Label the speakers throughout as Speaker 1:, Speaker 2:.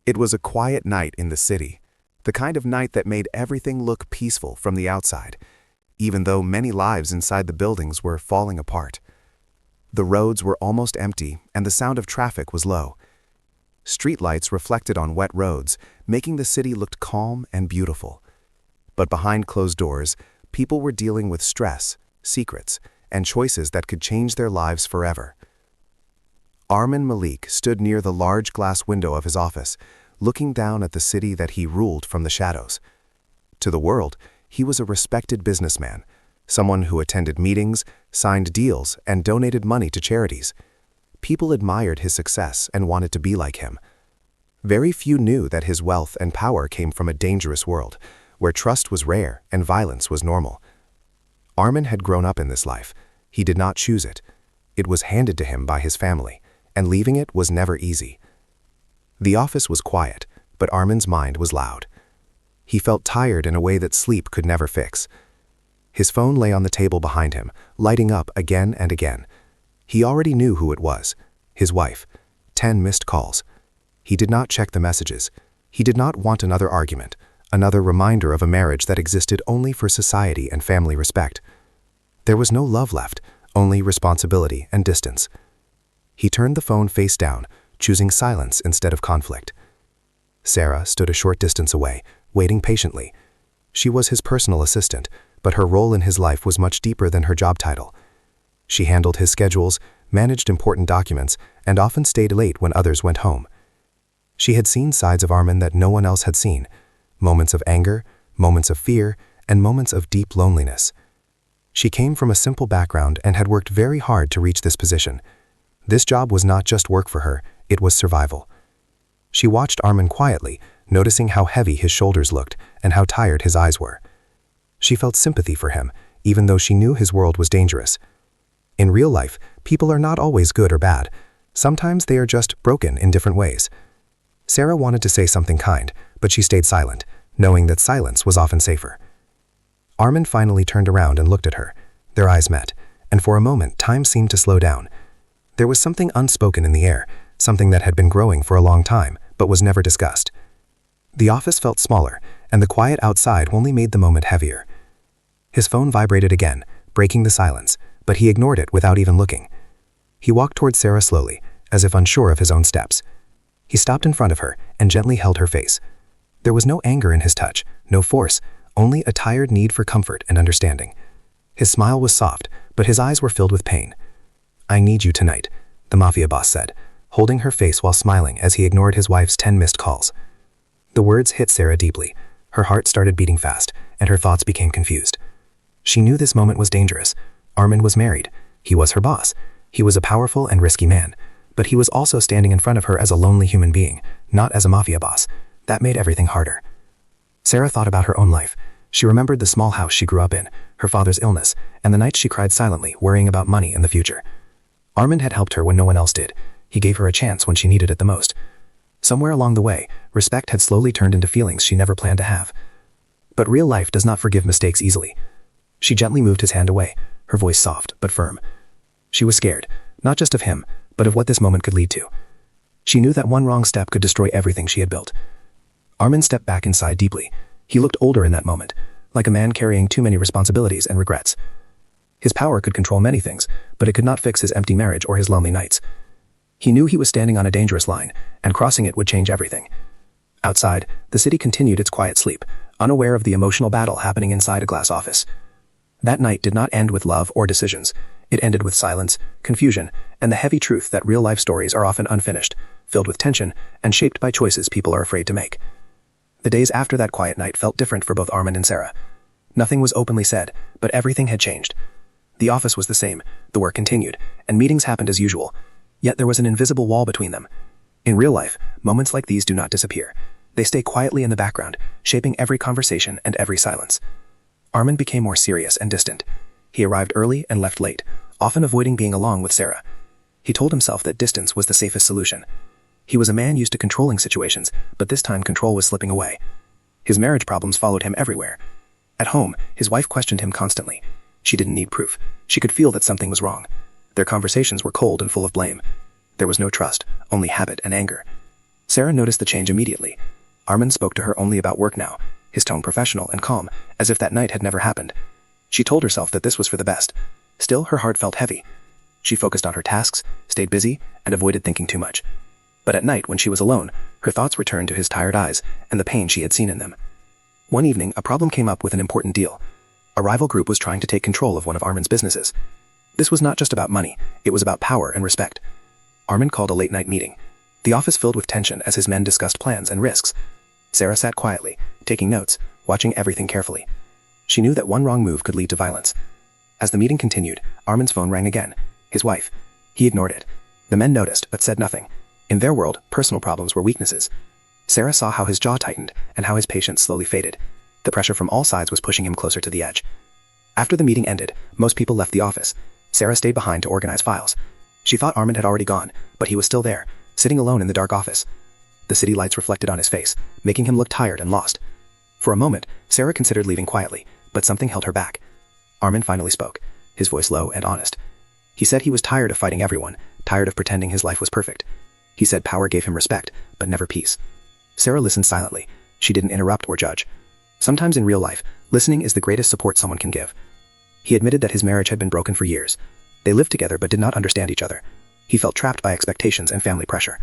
Speaker 1: It was a quiet night in the city, the kind of night that made everything look peaceful from the outside, even though many lives inside the buildings were falling apart. The roads were almost empty and the sound of traffic was low. Streetlights reflected on wet roads, making the city look calm and beautiful. But behind closed doors, people were dealing with stress, secrets, and choices that could change their lives forever. Armin Malik stood near the large glass window of his office, looking down at the city that he ruled from the shadows. To the world, he was a respected businessman, someone who attended meetings, signed deals, and donated money to charities. People admired his success and wanted to be like him. Very few knew that his wealth and power came from a dangerous world, where trust was rare and violence was normal. Armin had grown up in this life. He did not choose it. It was handed to him by his family, and leaving it was never easy. The office was quiet, but Armin's mind was loud. He felt tired in a way that sleep could never fix. His phone lay on the table behind him, lighting up again and again. He already knew who it was, his wife. 10 missed calls. He did not check the messages. He did not want another argument, another reminder of a marriage that existed only for society and family respect. There was no love left, only responsibility and distance. He turned the phone face down, choosing silence instead of conflict. Sarah stood a short distance away, waiting patiently. She was his personal assistant, but her role in his life was much deeper than her job title. She handled his schedules, managed important documents, and often stayed late when others went home. She had seen sides of Armin that no one else had seen, moments of anger, moments of fear, and moments of deep loneliness. She came from a simple background and had worked very hard to reach this position. This job was not just work for her, it was survival. She watched Armin quietly, noticing how heavy his shoulders looked and how tired his eyes were. She felt sympathy for him, even though she knew his world was dangerous. In real life, people are not always good or bad. Sometimes they are just broken in different ways. Sarah wanted to say something kind, but she stayed silent, knowing that silence was often safer. Armin finally turned around and looked at her. Their eyes met, and for a moment time seemed to slow down. There was something unspoken in the air, something that had been growing for a long time, but was never discussed. The office felt smaller, and the quiet outside only made the moment heavier. His phone vibrated again, breaking the silence, but he ignored it without even looking. He walked toward Sarah slowly, as if unsure of his own steps. He stopped in front of her and gently held her face. There was no anger in his touch, no force, only a tired need for comfort and understanding. His smile was soft, but his eyes were filled with pain. "I need you tonight," the mafia boss said, holding her face while smiling as he ignored his wife's 10 missed calls. The words hit Sarah deeply. Her heart started beating fast, and her thoughts became confused. She knew this moment was dangerous. Armin was married. He was her boss. He was a powerful and risky man. But he was also standing in front of her as a lonely human being, not as a mafia boss. That made everything harder. Sarah thought about her own life. She remembered the small house she grew up in, her father's illness, and the nights she cried silently, worrying about money and the future. Armin had helped her when no one else did. He gave her a chance when she needed it the most. Somewhere along the way, respect had slowly turned into feelings she never planned to have. But real life does not forgive mistakes easily. She gently moved his hand away, her voice soft but firm. She was scared, not just of him, but of what this moment could lead to. She knew that one wrong step could destroy everything she had built. Armin stepped back and sighed deeply. He looked older in that moment, like a man carrying too many responsibilities and regrets. His power could control many things, but it could not fix his empty marriage or his lonely nights. He knew he was standing on a dangerous line, and crossing it would change everything. Outside, the city continued its quiet sleep, unaware of the emotional battle happening inside a glass office. That night did not end with love or decisions. It ended with silence, confusion, and the heavy truth that real-life stories are often unfinished, filled with tension, and shaped by choices people are afraid to make. The days after that quiet night felt different for both Armin and Sarah. Nothing was openly said, but everything had changed. The office was the same, the work continued, and meetings happened as usual. Yet there was an invisible wall between them. In real life, moments like these do not disappear. They stay quietly in the background, shaping every conversation and every silence. Armin became more serious and distant. He arrived early and left late, often avoiding being alone with Sarah. He told himself that distance was the safest solution. He was a man used to controlling situations, but this time control was slipping away. His marriage problems followed him everywhere. At home, his wife questioned him constantly. She didn't need proof. She could feel that something was wrong. Their conversations were cold and full of blame. There was no trust, only habit and anger.
Speaker 2: Sarah noticed the change immediately. Armin spoke to her only about work now, his tone professional and calm, as if that night had never happened. She told herself that this was for the best. Still, her heart felt heavy. She focused on her tasks, stayed busy, and avoided thinking too much. But at night, when she was alone, her thoughts returned to his tired eyes and the pain she had seen in them. One evening, a problem came up with an important deal. A rival group was trying to take control of one of Armin's businesses. This was not just about money, it was about power and respect. Armin called a late-night meeting. The office filled with tension as his men discussed plans and risks. Sarah sat quietly, taking notes, watching everything carefully. She knew that one wrong move could lead to violence. As the meeting continued, Armin's phone rang again. His wife. He ignored it. The men noticed, but said nothing. In their world, personal problems were weaknesses. Sarah saw how his jaw tightened and how his patience slowly faded. The pressure from all sides was pushing him closer to the edge. After the meeting ended, most people left the office. Sarah stayed behind to organize files. She thought Armin had already gone, but he was still there, sitting alone in the dark office. The city lights reflected on his face, making him look tired and lost. For a moment, Sarah considered leaving quietly, but something held her back. Armin finally spoke, his voice low and honest. He said he was tired of fighting everyone, tired of pretending his life was perfect. He said power gave him respect, but never peace. Sarah listened silently. She didn't interrupt or judge. Sometimes in real life, listening is the greatest support someone can give. He admitted that his marriage had been broken for years. They lived together but did not understand each other. He felt trapped by expectations and family pressure.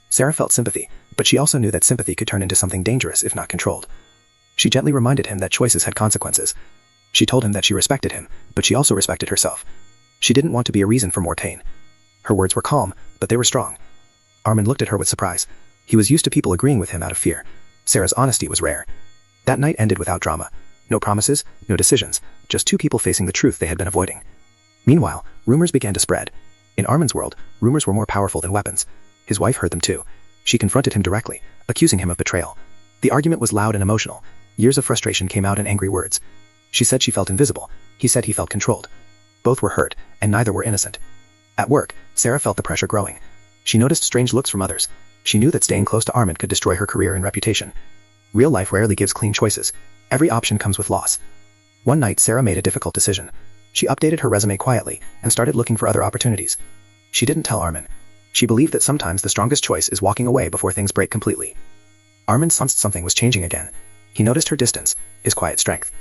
Speaker 2: Sarah felt sympathy, but she also knew that sympathy could turn into something dangerous if not controlled. She gently reminded him that choices had consequences. She told him that she respected him, but she also respected herself. She didn't want to be a reason for more pain. Her words were calm, but they were strong. Armin looked at her with surprise. He was used to people agreeing with him out of fear. Sarah's honesty was rare. That night ended without drama. No promises, no decisions, just two people facing the truth they had been avoiding. Meanwhile, rumors began to spread. In Armin's world, rumors were more powerful than weapons. His wife heard them too. She confronted him directly, accusing him of betrayal. The argument was loud and emotional. Years of frustration came out in angry words. She said she felt invisible. He said he felt controlled. Both were hurt, and neither were innocent. At work, Sarah felt the pressure growing. She noticed strange looks from others. She knew that staying close to Armin could destroy her career and reputation. Real life rarely gives clean choices. Every option comes with loss. One night, Sarah made a difficult decision. She updated her resume quietly and started looking for other opportunities. She didn't tell Armin. She believed that sometimes the strongest choice is walking away before things break completely. Armin sensed something was changing again. He noticed her distance, his quiet strength.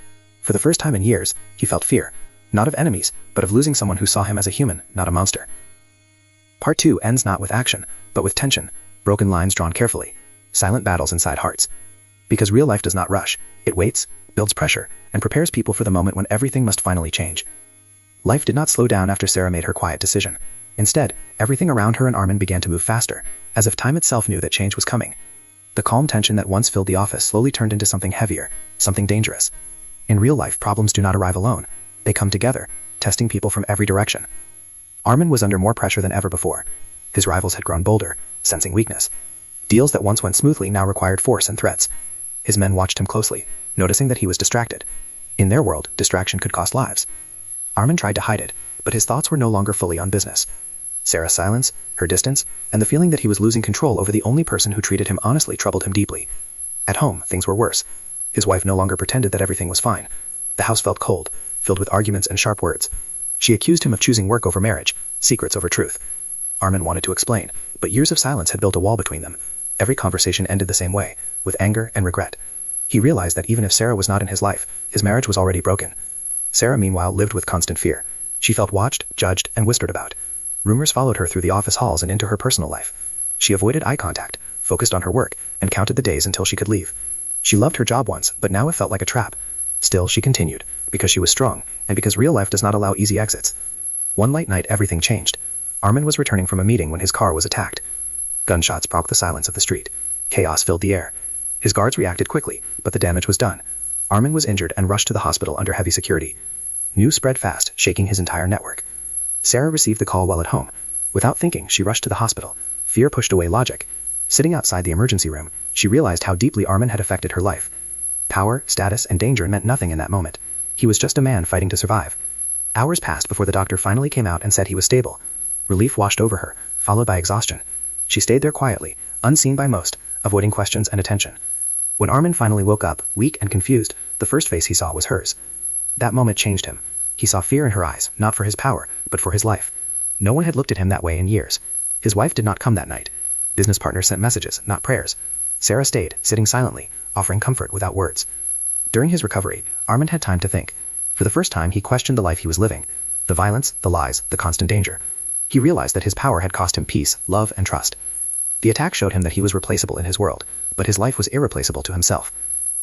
Speaker 2: For the first time in years, he felt fear. Not of enemies, but of losing someone who saw him as a human, not a monster. Part 2 ends not with action, but with tension, broken lines drawn carefully, silent battles inside hearts. Because real life does not rush, it waits, builds pressure, and prepares people for the moment when everything must finally change. Life did not slow down after Sarah made her quiet decision. Instead, everything around her and Armin began to move faster, as if time itself knew that change was coming. The calm tension that once filled the office slowly turned into something heavier, something dangerous. In real life, problems do not arrive alone. They come together, testing people from every direction. Armin was under more pressure than ever before. His rivals had grown bolder, sensing weakness. Deals that once went smoothly now required force and threats. His men watched him closely, noticing that he was distracted. In their world, distraction could cost lives. Armin tried to hide it, but his thoughts were no longer fully on business. Sarah's silence, her distance, and the feeling that he was losing control over the only person who treated him honestly troubled him deeply. At home, things were worse. His wife no longer pretended that everything was fine. The house felt cold, filled with arguments and sharp words. She accused him of choosing work over marriage, secrets over truth. Armin wanted to explain, but years of silence had built a wall between them. Every conversation ended the same way, with anger and regret. He realized that even if Sarah was not in his life, his marriage was already broken. Sarah, meanwhile, lived with constant fear. She felt watched, judged, and whispered about. Rumors followed her through the office halls and into her personal life. She avoided eye contact, focused on her work, and counted the days until she could leave. She loved her job once, but now it felt like a trap. Still, she continued, because she was strong, and because real life does not allow easy exits. One late night, everything changed. Armin was returning from a meeting when his car was attacked. Gunshots broke the silence of the street. Chaos filled the air. His guards reacted quickly, but the damage was done. Armin was injured and rushed to the hospital under heavy security. News spread fast, shaking his entire network. Sarah received the call while at home. Without thinking, she rushed to the hospital. Fear pushed away logic. Sitting outside the emergency room, she realized how deeply Armin had affected her life. Power, status, and danger meant nothing in that moment. He was just a man fighting to survive. Hours passed before the doctor finally came out and said he was stable. Relief washed over her, followed by exhaustion. She stayed there quietly, unseen by most, avoiding questions and attention. When Armin finally woke up, weak and confused, the first face he saw was hers. That moment changed him. He saw fear in her eyes, not for his power, but for his life. No one had looked at him that way in years. His wife did not come that night. Business partners sent messages, not prayers. Sarah stayed, sitting silently, offering comfort without words. During his recovery, Armand had time to think. For the first time, he questioned the life he was living. The violence, the lies, the constant danger. He realized that his power had cost him peace, love, and trust. The attack showed him that he was replaceable in his world, but his life was irreplaceable to himself.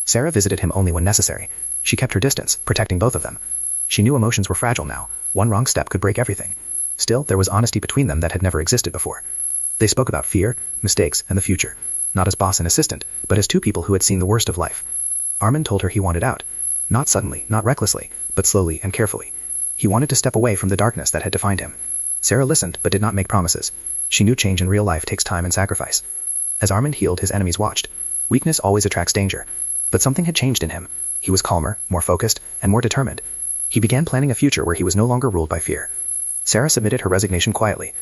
Speaker 2: Sarah visited him only when necessary. She kept her distance, protecting both of them. She knew emotions were fragile now. One wrong step could break everything. Still, there was honesty between them that had never existed before. They spoke about fear, mistakes, and the future, not as boss and assistant, but as two people who had seen the worst of life. Armand told her he wanted out. Not suddenly, not recklessly, but slowly and carefully. He wanted to step away from the darkness that had defined him. Sarah listened, but did not make promises. She knew change in real life takes time and sacrifice. As Armand healed, his enemies watched. Weakness always attracts danger. But something had changed in him. He was calmer, more focused, and more determined. He began planning a future where he was no longer ruled by fear. Sarah submitted her resignation quietly,